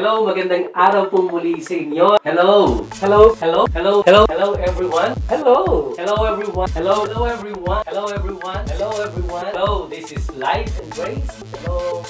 Hello, magandang araw po muli sa inyo. Hello. Hello. Hello. Hello. Hello. Hello everyone. Hello. Hello everyone. Hello. Hello everyone. Hello everyone. Hello everyone. Hello, this is Light and Grace. Hello.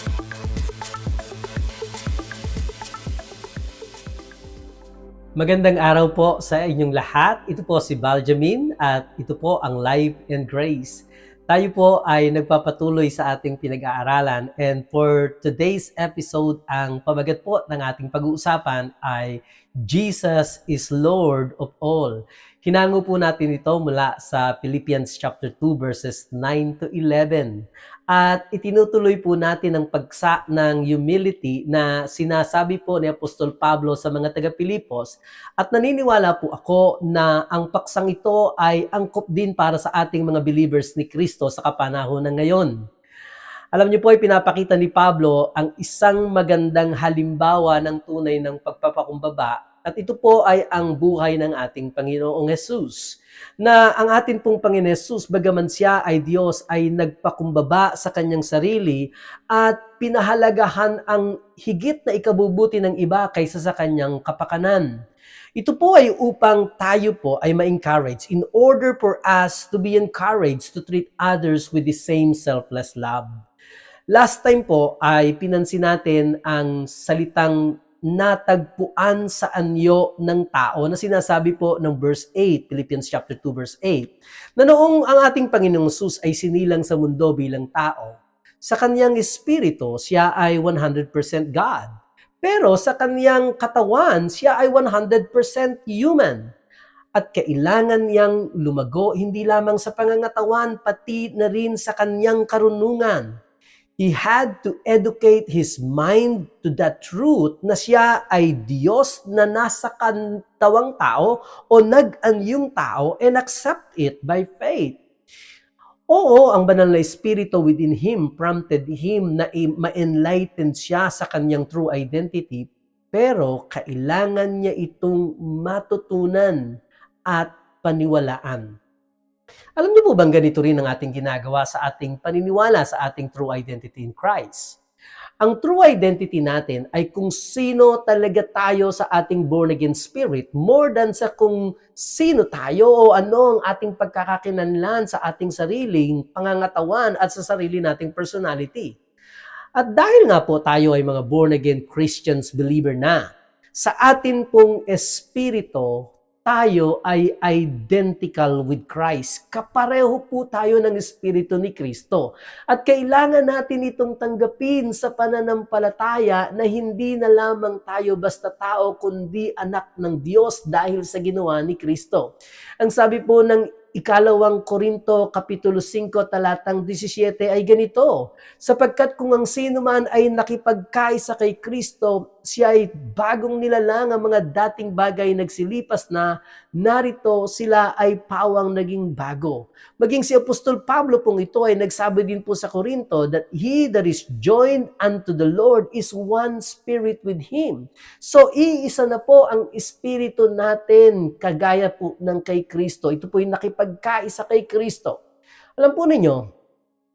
Magandang araw po sa inyong lahat. Ito po si Baljamin at ito po ang Life and Grace. Tayo po ay nagpapatuloy sa ating pinag-aaralan and for today's episode, ang pamagat po ng ating pag-uusapan ay Jesus is Lord of all. Hinango po natin ito mula sa Philippians chapter 2 verses 9 to 11. At itinutuloy po natin ang pagsa ng humility na sinasabi po ni Apostol Pablo sa mga taga-Pilipos. At naniniwala po ako na ang paksang ito ay angkop din para sa ating mga believers ni Kristo sa kapanahon ng ngayon. Alam niyo po, ay pinapakita ni Pablo ang isang magandang halimbawa ng tunay ng pagpapakumbaba. At ito po ay ang buhay ng ating Panginoong Hesus. Na ang ating pong Panginoon Hesus, bagaman siya ay Diyos, ay nagpakumbaba sa kanyang sarili at pinahalagahan ang higit na ikabubuti ng iba kaysa sa kanyang kapakanan. Ito po ay upang tayo po ay ma-encourage in order for us to be encouraged to treat others with the same selfless love. Last time po ay pinansin natin ang salitang natagpuan sa anyo ng tao na sinasabi po ng verse 8, Philippians chapter 2 verse 8, na noong ang ating Panginoong Hesus ay sinilang sa mundo bilang tao, sa kanyang espiritu siya ay 100% God. Pero sa kanyang katawan, siya ay 100% human. At kailangan niyang lumago hindi lamang sa pangangatawan, pati na rin sa kanyang karunungan. He had to educate his mind to that truth na siya ay Diyos na nasa katawang tao o nag-anyong tao and accept it by faith. Oo, ang banal na espiritu within him prompted him na ma-enlighten siya sa kanyang true identity, pero kailangan niya itong matutunan at paniwalaan. Alam niyo po bang ganito rin ang ating ginagawa sa ating paniniwala sa ating true identity in Christ? Ang true identity natin ay kung sino talaga tayo sa ating born-again spirit more than sa kung sino tayo o ano ang ating pagkakakinanlan sa ating sariling pangangatawan at sa sarili nating personality. At dahil nga po tayo ay mga born-again Christians believer na, sa atin pong espiritu, tayo ay identical with Christ. Kapareho po tayo ng Espiritu ni Kristo. At kailangan natin itong tanggapin sa pananampalataya na hindi na lamang tayo basta tao, kundi anak ng Diyos dahil sa ginawa ni Kristo. Ang sabi po ng Ikalawang Korinto, Kapitulo 5, talatang 17 ay ganito, sapagkat kung ang sino man ay nakipagkaisa kay Kristo, siya ay bagong nilalang, ang mga dating bagay nagsilipas na, narito sila ay pawang naging bago. Maging si Apostol Pablo pong ito ay nagsabi din po sa Korinto that he that is joined unto the Lord is one spirit with Him. So, iisa na po ang espiritu natin, kagaya po ng kay Kristo. Ito po yung nakipagkaisa kay Kristo. Alam po ninyo,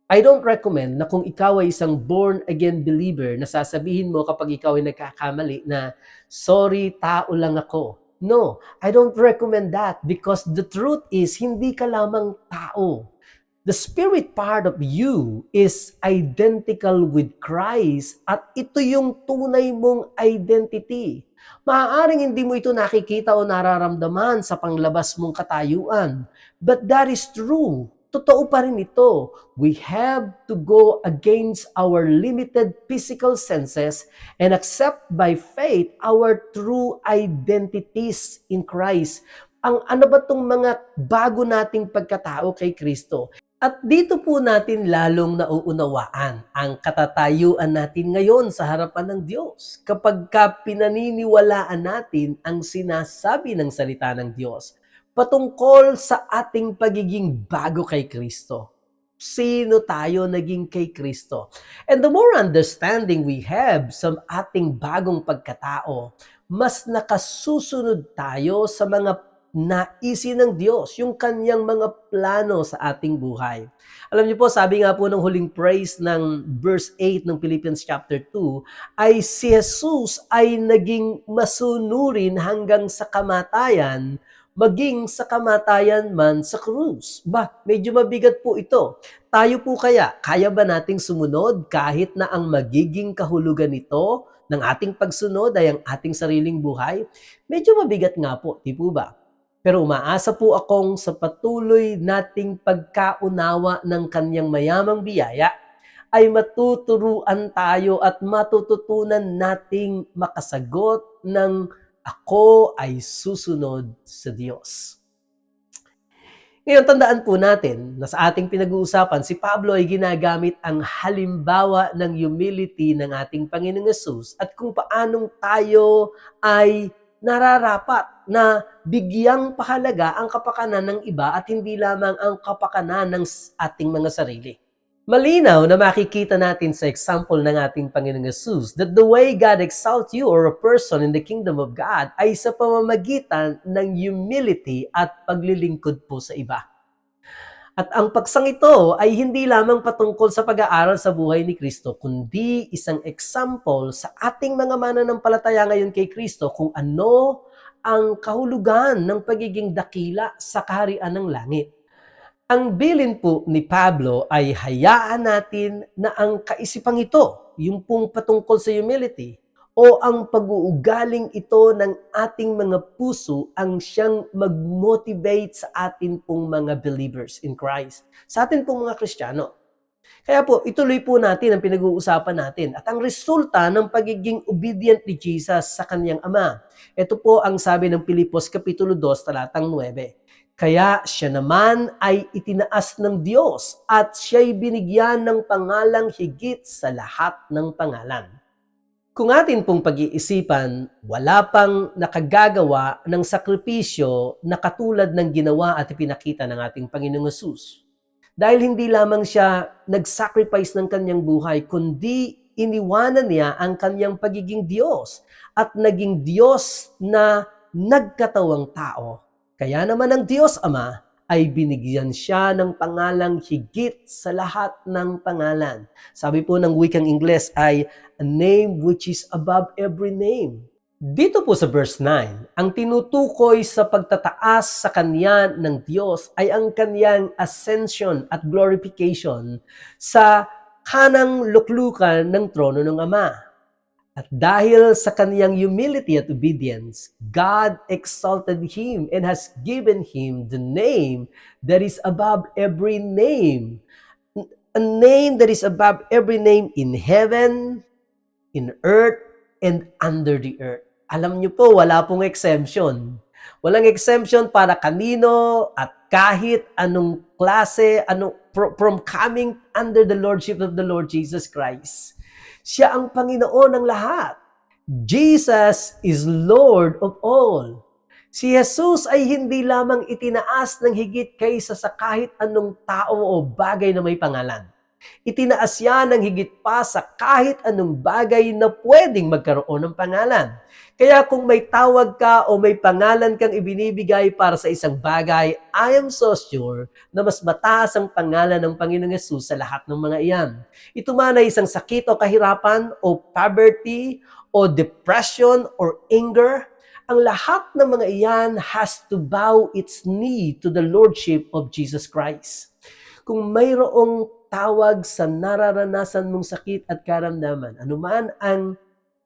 I don't recommend na kung ikaw ay isang born-again believer, na sasabihin mo kapag ikaw ay nagkakamali na, sorry, tao lang ako. No, I don't recommend that because the truth is, hindi ka lamang tao. The spirit part of you is identical with Christ at ito yung tunay mong identity. Maaaring hindi mo ito nakikita o nararamdaman sa panglabas mong katayuan, but that is true. Totoo pa rin ito. We have to go against our limited physical senses and accept by faith our true identities in Christ. Ano ba itong mga bago nating pagkatao kay Kristo? At dito po natin lalong nauunawaan ang katatayuan natin ngayon sa harapan ng Diyos kapag pinaniniwalaan natin ang sinasabi ng salita ng Diyos patungkol sa ating pagiging bago kay Kristo. Sino tayo naging kay Kristo? And the more understanding we have sa ating bagong pagkatao, mas nakasusunod tayo sa mga naisin ng Diyos, yung kanyang mga plano sa ating buhay. Alam niyo po, sabi nga po ng huling praise ng verse 8 ng Philippians chapter 2, ay si Jesus ay naging masunurin hanggang sa kamatayan, maging sa kamatayan man sa krus. Medyo mabigat po ito. Tayo po kaya ba nating sumunod kahit na ang magiging kahulugan nito ng ating pagsunod ay ang ating sariling buhay? Medyo mabigat nga po, di po ba? Pero umaasa po akong sa patuloy nating pagkaunawa ng kanyang mayamang biyaya ay matuturuan tayo at matututunan nating makasagot ng ako ay susunod sa Diyos. Ngayon, tandaan po natin na sa ating pinag-uusapan, si Pablo ay ginagamit ang halimbawa ng humility ng ating Panginoong Hesus at kung paanong tayo ay nararapat na bigyang pahalaga ang kapakanan ng iba at hindi lamang ang kapakanan ng ating mga sarili. Malinaw na makikita natin sa example ng ating Panginoong Hesus that the way God exalts you or a person in the kingdom of God ay sa pamamagitan ng humility at paglilingkod po sa iba. At ang paksang ito ay hindi lamang patungkol sa pag-aaral sa buhay ni Kristo, kundi isang example sa ating mga mananampalataya ngayon kay Kristo kung ano ang kahulugan ng pagiging dakila sa kaharian ng langit. Ang bilin po ni Pablo ay hayaan natin na ang kaisipang ito, yung pong patungkol sa humility, o ang pag-uugaling ito ng ating mga puso ang siyang mag-motivate sa atin pong mga believers in Christ, sa atin pong mga Kristiyano. Kaya po, ituloy po natin ang pinag-uusapan natin at ang resulta ng pagiging obedient ni Jesus sa kanyang Ama. Ito po ang sabi ng Pilipos Kapitulo 2, talatang 9. Kaya siya naman ay itinaas ng Diyos at siya'y binigyan ng pangalang higit sa lahat ng pangalan. Kung atin pong pag-iisipan, wala pang nakagagawa ng sakripisyo na katulad ng ginawa at ipinakita ng ating Panginoong Hesus. Dahil hindi lamang siya nag-sacrifice ng kanyang buhay, kundi iniwanan niya ang kanyang pagiging Diyos at naging Diyos na nagkatawang tao. Kaya naman ang Diyos Ama ay binigyan siya ng pangalang higit sa lahat ng pangalan. Sabi po ng wikang Ingles ay a name which is above every name. Dito po sa verse 9, ang tinutukoy sa pagtataas sa kanya ng Diyos ay ang kanyang ascension at glorification sa kanang luklukan ng trono ng Ama. At dahil sa kaniyang humility at obedience, God exalted him and has given him the name that is above every name. A name that is above every name in heaven, in earth, and under the earth. Alam niyo po, wala pong exemption. Walang exemption para kanino at kahit anong klase, from coming under the Lordship of the Lord Jesus Christ. Siya ang Panginoon ng lahat. Jesus is Lord of all. Si Jesus ay hindi lamang itinaas ng higit kaysa sa kahit anong tao o bagay na may pangalan. Itinaas yan ng higit pa sa kahit anong bagay na pwedeng magkaroon ng pangalan. Kaya kung may tawag ka o may pangalan kang ibinibigay para sa isang bagay, I am so sure na mas mataas ang pangalan ng Panginoong Hesus sa lahat ng mga iyan. Ito man ay isang sakit o kahirapan o poverty o depression or anger, ang lahat ng mga iyan has to bow its knee to the Lordship of Jesus Christ. Kung mayroong tawag sa nararanasan mong sakit at karamdaman, anuman ang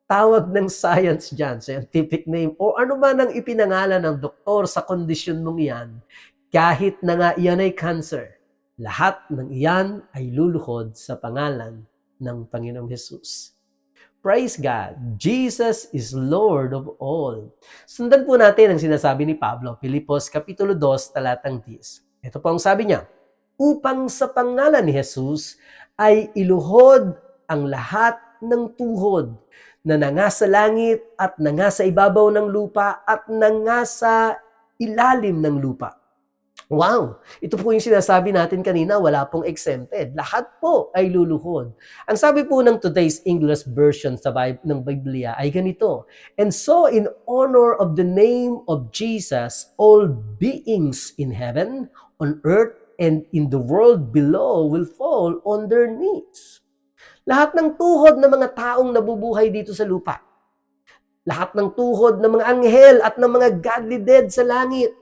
tawag ng science dyan, scientific name, o anuman ang ipinangalan ng doktor sa kondisyon mong iyan, kahit na nga iyan ay cancer, lahat ng iyan ay luluhod sa pangalan ng Panginoong Hesus. Praise God! Jesus is Lord of all. Sundan po natin ang sinasabi ni Pablo, Filipos Kapitulo 2, talatang 10. Ito po ang sabi niya, upang sa pangalan ni Jesus ay iluhod ang lahat ng tuhod na nangasa langit at nangasa ibabaw ng lupa at nangasa ilalim ng lupa. Wow! Ito po yung sinasabi natin kanina, wala pong exempted. Lahat po ay luluhod. Ang sabi po ng today's English version ng Biblia ay ganito, "And so in honor of the name of Jesus, all beings in heaven, on earth, and in the world below will fall on their knees." Lahat ng tuhod ng mga taong nabubuhay dito sa lupa, lahat ng tuhod ng mga anghel at ng mga godly dead sa langit,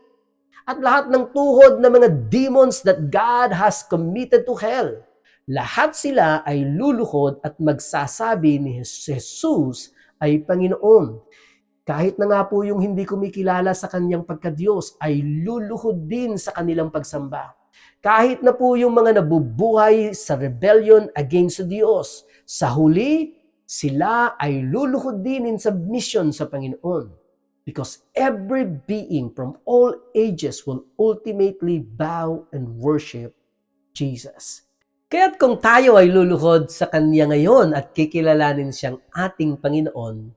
at lahat ng tuhod ng mga demons that God has committed to hell, lahat sila ay luluhod at magsasabi ni Jesus ay Panginoon. Kahit na nga po yung hindi kumikilala sa kanyang pagkadiyos ay luluhod din sa kanilang pagsamba. Kahit na po yung mga nabubuhay sa rebellion against Diyos, sa huli, sila ay luluhod din in submission sa Panginoon. Because every being from all ages will ultimately bow and worship Jesus. Kaya't kung tayo ay luluhod sa Kanya ngayon at kikilalanin siyang ating Panginoon,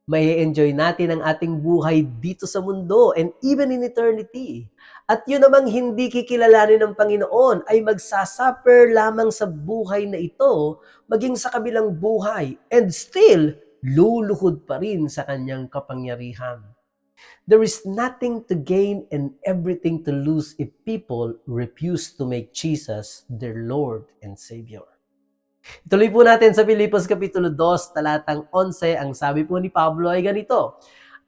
may enjoy natin ang ating buhay dito sa mundo and even in eternity. At yun namang hindi kikilalanin ng Panginoon ay magsasuffer lamang sa buhay na ito, maging sa kabilang buhay, and still, luluhod pa rin sa kanyang kapangyarihan. There is nothing to gain and everything to lose if people refuse to make Jesus their Lord and Savior. Ituloy po natin sa Filipos Kapitulo 2, talatang 11, ang sabi po ni Pablo ay ganito,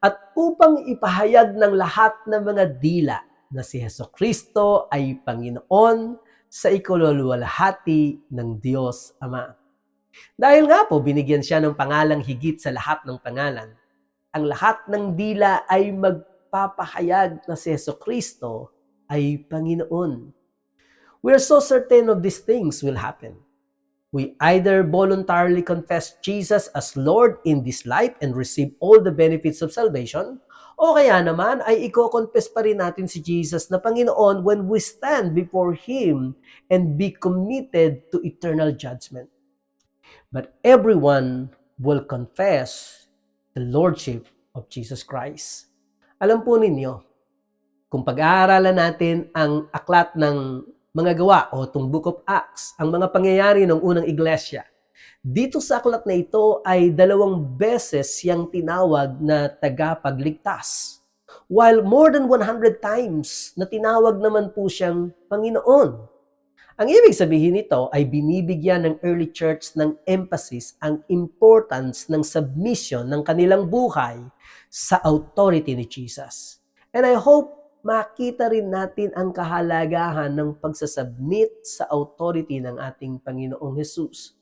"At upang ipahayag ng lahat ng mga dila na si Hesukristo ay Panginoon sa ikaluluwalhati ng Diyos Ama." Dahil nga po, binigyan siya ng pangalang higit sa lahat ng pangalan. Ang lahat ng dila ay magpapahayag na si Hesukristo ay Panginoon. We are so certain of these things will happen. We either voluntarily confess Jesus as Lord in this life and receive all the benefits of salvation, o kaya naman ay i-confess pa rin natin si Jesus na Panginoon when we stand before Him and be committed to eternal judgment. But everyone will confess the Lordship of Jesus Christ. Alam po ninyo, kung pag-aaralan natin ang aklat ng mga gawa o itong Book of Acts, ang mga pangyayari ng unang iglesia, dito sa aklat na ito ay 2 beses siyang tinawag na tagapagligtas. While more than 100 times na tinawag naman po siyang Panginoon. Ang ibig sabihin nito ay binibigyan ng early church ng emphasis ang importance ng submission ng kanilang buhay sa authority ni Jesus. And I hope makita rin natin ang kahalagahan ng pagsasubmit sa authority ng ating Panginoong Jesus.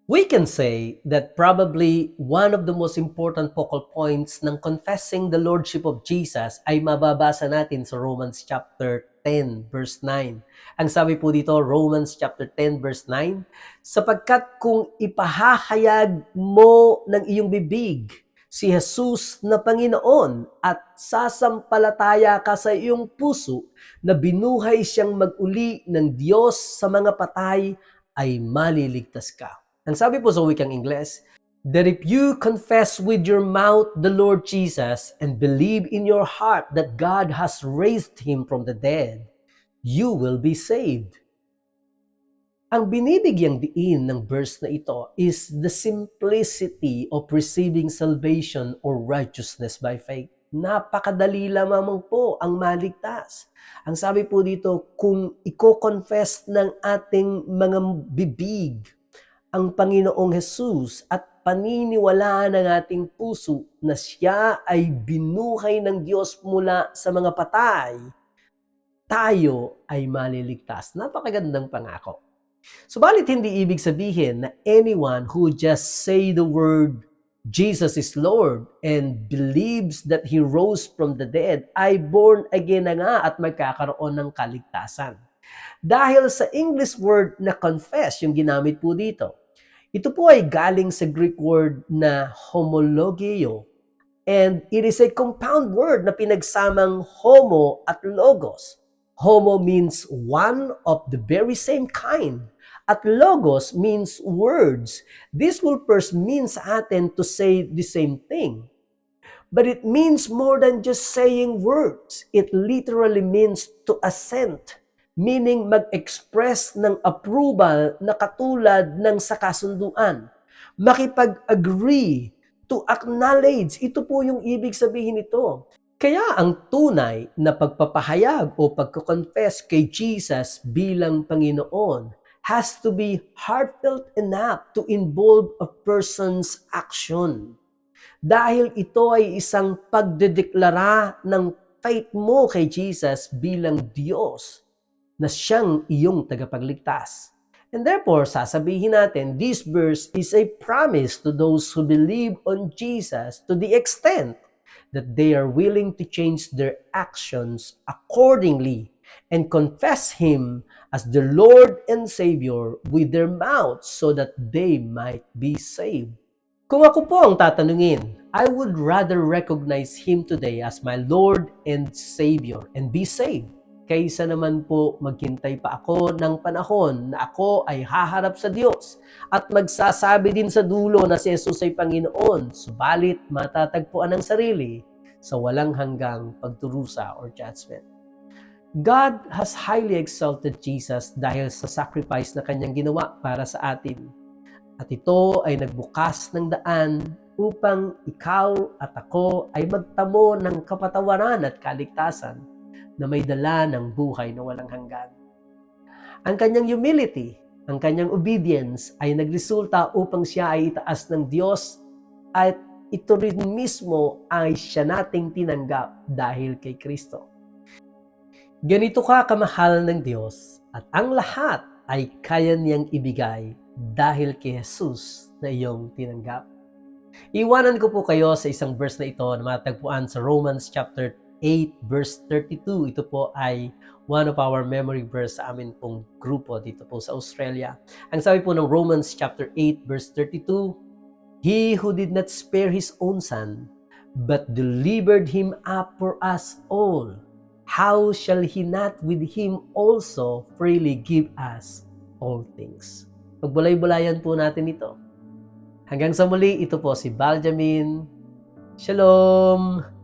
We can say that probably one of the most important focal points ng confessing the Lordship of Jesus ay mababasa natin sa Romans chapter 10 verse 9. Ang sabi po dito, Romans chapter 10 verse 9, "Sapagkat kung ipahahayag mo ng iyong bibig si Jesus na Panginoon at sasampalataya ka sa iyong puso na binuhay siyang mag-uli ng Diyos sa mga patay, ay maliligtas ka." Ang sabi po sa wikang Ingles, "That if you confess with your mouth the Lord Jesus and believe in your heart that God has raised Him from the dead, you will be saved." Ang binibigyang diin ng verse na ito is the simplicity of receiving salvation or righteousness by faith. Napakadali lamang po ang maligtas. Ang sabi po dito, kung i-confess ng ating mga bibig ang Panginoong Jesus at paniniwalaan ng ating puso na siya ay binuhay ng Diyos mula sa mga patay, tayo ay maliligtas. Napakagandang pangako. Subalit hindi ibig sabihin na anyone who just say the word Jesus is Lord and believes that He rose from the dead ay born again na nga at magkakaroon ng kaligtasan. Dahil sa English word na confess, yung ginamit po dito, ito po ay galing sa Greek word na homologeo, and it is a compound word na pinagsamang homo at logos. Homo means one of the very same kind, at logos means words. This will first mean sa atin to say the same thing. But it means more than just saying words. It literally means to assent, meaning mag-express ng approval na katulad ng sa kasunduan. Makipag-agree, to acknowledge, ito po yung ibig sabihin nito. Kaya ang tunay na pagpapahayag o pagko-confess kay Jesus bilang Panginoon has to be heartfelt enough to involve a person's action. Dahil ito ay isang pagdedeklara ng faith mo kay Jesus bilang Diyos na siyang iyong tagapagligtas. And therefore, sasabihin natin, this verse is a promise to those who believe on Jesus to the extent that they are willing to change their actions accordingly and confess Him as the Lord and Savior with their mouths so that they might be saved. Kung ako po ang tatanungin, I would rather recognize Him today as my Lord and Savior and be saved, kaysa naman po maghintay pa ako ng panahon na ako ay haharap sa Diyos at magsasabi din sa dulo na si Jesus ay Panginoon, subalit matatagpuan ang sarili sa walang hanggang pagturusa or judgment. God has highly exalted Jesus dahil sa sacrifice na kanyang ginawa para sa atin. At ito ay nagbukas ng daan upang ikaw at ako ay magtamo ng kapatawaran at kaligtasan na may dala ng buhay na walang hanggan. Ang kanyang humility, ang kanyang obedience ay nagresulta upang siya ay itaas ng Diyos at ito rin mismo ay siya nating tinanggap dahil kay Kristo. Ganito ka kamahal ng Diyos at ang lahat ay kaya niyang ibigay dahil kay Jesus na iyong tinanggap. Iwanan ko po kayo sa isang verse na ito na matagpuan sa Romans chapter 8 verse 32. Ito po ay one of our memory verse sa amin pong grupo dito po sa Australia. Ang sabi po ng Romans chapter 8 verse 32, He who did not spare His own Son, but delivered Him up for us all, how shall He not with Him also freely give us all things? Pagbulay-bulayan po natin ito. Hanggang sa muli, ito po si Baljamin. Shalom!